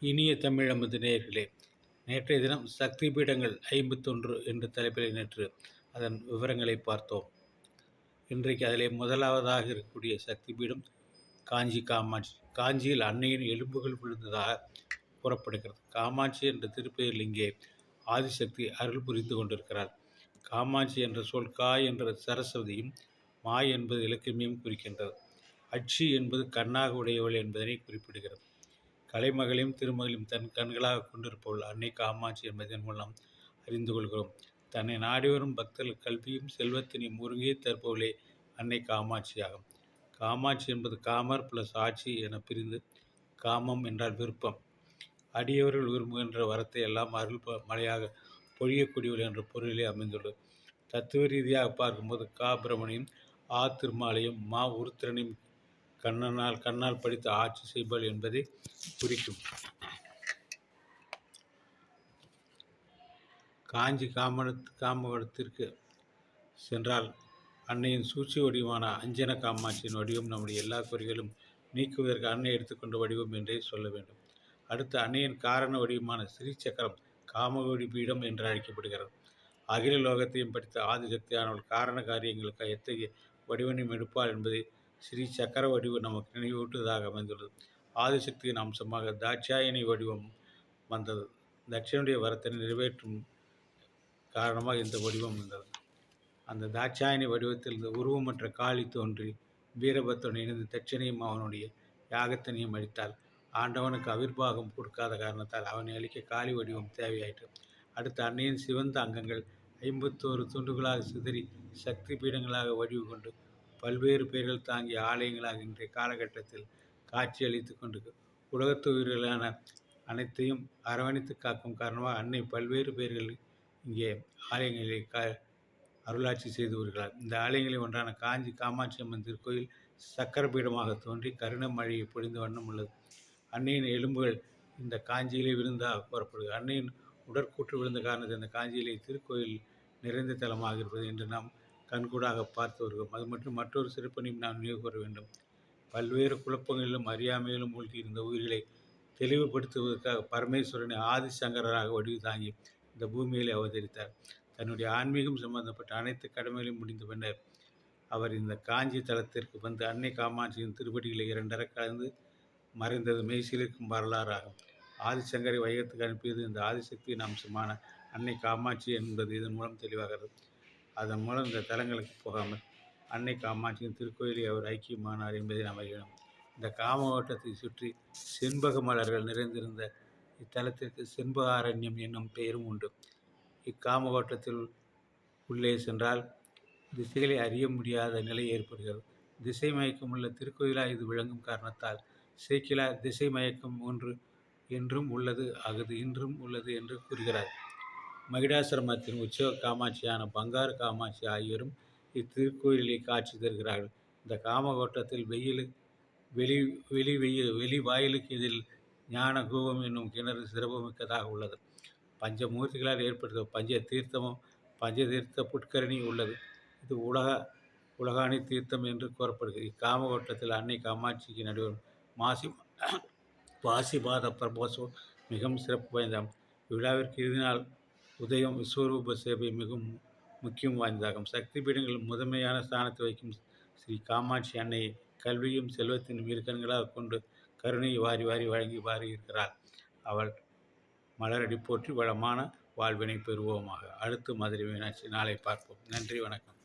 இனிய தமிழ் அமுது நேயர்களே, நேற்றைய தினம் சக்தி பீடங்கள் 51 என்ற தலைப்பில் நேற்று அதன் விவரங்களை பார்த்தோம். இன்றைக்கு அதிலே முதலாவதாக இருக்கக்கூடிய சக்தி பீடம் காஞ்சி காமாட்சி. காஞ்சியில் அன்னையின் எலும்புகள் விழுந்ததாக கூறப்படுகிறது. காமாட்சி என்ற திருப்பெயரில் இங்கே ஆதிசக்தி அருள் புரிந்து கொண்டிருக்கிறார். காமாட்சி என்ற சொல் கா என்ற சரஸ்வதியும் மா என்பது இலக்கியமையும் குறிக்கின்றது. அட்சி என்பது கண்ணாக உடையவள் என்பதனை குறிப்பிடுகிறது. கலைமகளையும் திருமகளையும் தன் கண்களாக கொண்டிருப்பவள் அன்னை காமாட்சி என்பதன் மூலம் அறிந்து கொள்கிறோம். தன்னை நாடி வரும் பக்தர்கள் கல்வியும் செல்வத்தினையும் ஒருங்கே தருப்பவளே அன்னை காமாட்சியாகும். காமாட்சி என்பது காமர் பிளஸ் ஆட்சி என பிரிந்து காமம் என்றால் விருப்பம். அடியவர்கள் விரும்புகின்ற வரத்தை எல்லாம் அருள் மழையாக பொழியக்கூடியவள் என்ற பொருளிலே அமைந்துள்ளது. தத்துவ ரீதியாக பார்க்கும்போது கா பிரமணியும் ஆ திருமாலையும் மா உருத்திரனையும் கண்ணால் படித்து ஆட்சி செய்வாள் என்பதை குறிக்கும். காஞ்சி காமகோடத்திற்கு சென்றால் அன்னையின் சூழ்ச்சி வடிவமான அஞ்சன காமாட்சியின் வடிவம் நம்முடைய எல்லா குறைகளும் நீக்குவதற்கு அன்னை எடுத்துக்கொண்ட வடிவம் என்றே சொல்ல வேண்டும். அடுத்து அன்னையின் காரண வடிவமான ஸ்ரீ சக்கரம் காமகோடி பீடம் என்று அழைக்கப்படுகிறது. அகில லோகத்தையும் படித்த ஆதிசக்தியானவள் காரண காரியங்களுக்கு எத்தகைய வடிவனையும் எடுப்பாள் என்பதை ஸ்ரீ சக்கர வடிவம் நமக்கு நினைவூட்டுவதாக அமைந்துள்ளது. ஆதிசக்தியின் அம்சமாக தாட்சாயணி வடிவம் வந்தது. தட்சனுடைய வரத்தை நிறைவேற்றும் காரணமாக இந்த வடிவம் வந்தது. அந்த தாட்சாயணி வடிவத்தில் இந்த உருவமற்ற காளி தோன்றி வீரபத்ரன் இணைந்து தட்சணையும் அவனுடைய யாகத்தினையும் அளித்தாள். ஆண்டவனுக்கு அவிர்வாகம் கொடுக்காத காரணத்தால் அவனை அளிக்க காளி வடிவம் தேவையாயிற்று. அடுத்த அன்னையின் சிவந்த அங்கங்கள் 51 துண்டுகளாக சிதறி சக்தி பீடங்களாக வடிவு கொண்டு பல்வேறு பெயர்கள் தாங்கிய ஆலயங்களாக இன்றைய காலகட்டத்தில் காட்சி அளித்து கொண்டு உலகத்து உயிர்களான அனைத்தையும் அரவணைத்து காக்கும் காரணமாக அன்னை பல்வேறு பெயர்கள் இங்கே ஆலயங்களில் அருளாட்சி செய்து வருகிறார். இந்த ஆலயங்களில் ஒன்றான காஞ்சி காமாட்சி அம்மன் திருக்கோயில் சக்கர பீடமாக தோன்றி கருண மழையை பொழிந்த வண்ணம் உள்ளது. அன்னையின் எலும்புகள் இந்த காஞ்சியிலே விழுந்தாக கூறப்படுகிறது. அன்னையின் உடற்கூற்று விழுந்த காரணத்தை இந்த காஞ்சியிலே திருக்கோயில் நிறைந்த தலமாக இருப்பது என்று நாம் கண்கூடாக பார்த்து வருகிறோம். அது மட்டும் மற்றொரு சிறப்பனையும் நாம் நினைவு கூற வேண்டும். பல்வேறு குழப்பங்களிலும் அறியாமையிலும் மூழ்கி இருந்த உயிர்களை தெளிவுபடுத்துவதற்காக பரமேஸ்வரனை ஆதிசங்கராக வடிவு தாங்கி இந்த பூமியிலே அவதரித்தார். தன்னுடைய ஆன்மீகம் சம்பந்தப்பட்ட அனைத்து கடமைகளையும் முடிந்த பின்னர் அவர் இந்த காஞ்சி தலத்திற்கு வந்து அன்னை காமாட்சியின் திருப்படிகளை இரண்டர கலந்து மறைந்தது மெய்சிலிருக்கும் வரலாறு ஆகும். ஆதிசங்கரை வையத்துக்கு அனுப்பியது இந்த ஆதிசக்தியின் அம்சமான அன்னை காமாட்சி என்பது இதன் மூலம் தெளிவாகிறது. அதன் மூலம் இந்த தலங்களுக்கு போகாமல் அன்னை காமாட்சியின் திருக்கோயிலை அவர் ஐக்கியமானார் என்பதை நாம் அறியணும். இந்த காமகோட்டத்தை சுற்றி செண்பக மலர்கள் நிறைந்திருந்த இத்தலத்திற்கு செண்பகாரண்யம் என்னும் பெயரும் உண்டு. இக்காமகோட்டத்தில் உள்ளே சென்றால் திசைகளை அறிய முடியாத நிலை ஏற்படுகிறது. திசை மயக்கம் உள்ள திருக்கோயிலாக இது விளங்கும் காரணத்தால் சேக்கிலா திசை மயக்கம் ஒன்று என்றும் உள்ளது அகுது இன்றும் உள்ளது என்று கூறுகிறார். மகிடாசிரமத்தின் உற்சவ காமாட்சியான பங்காரு காமாட்சி ஆகியோரும் இத்திருக்கோயிலை காட்சி தருகிறார்கள். இந்த காமகோட்டத்தில் வெளி வாயிலுக்கு எதிரில் ஞான கூபம் என்னும் கிணறு சிறப்புமிக்கதாக உள்ளது. பஞ்சமூர்த்திகளால் ஏற்படுத்த பஞ்ச தீர்த்தமும் பஞ்சதீர்த்த புட்கரணி உள்ளது. இது உலகாணி தீர்த்தம் என்று கூறப்படுகிறது. இக்காமகோட்டத்தில் அன்னை காமாட்சிக்கு நடுவரும் பாசிபாத பிரபோசம் மிகவும் சிறப்பு வாய்ந்ததாகும். இவ்விழாவிற்கு இறுதி நாள் உதயம் விஸ்வரூப சேவை மிகவும் முக்கியம் வாய்ந்ததாகும். சக்தி பீடங்களில் முதன்மையான ஸ்தானத்தை வைக்கும் ஸ்ரீ காமாட்சி அன்னையை கல்வியும் செல்வத்தின் இரு கண்களாக கொண்டு கருணையை வாரி வாரி வழங்கி வாரி இருக்கிறார். அவள் மலரடி போற்றி வளமான வாழ்வினை பெறுவோமாக. அடுத்து மதுரை மீனாட்சி நாளை பார்ப்போம். நன்றி, வணக்கம்.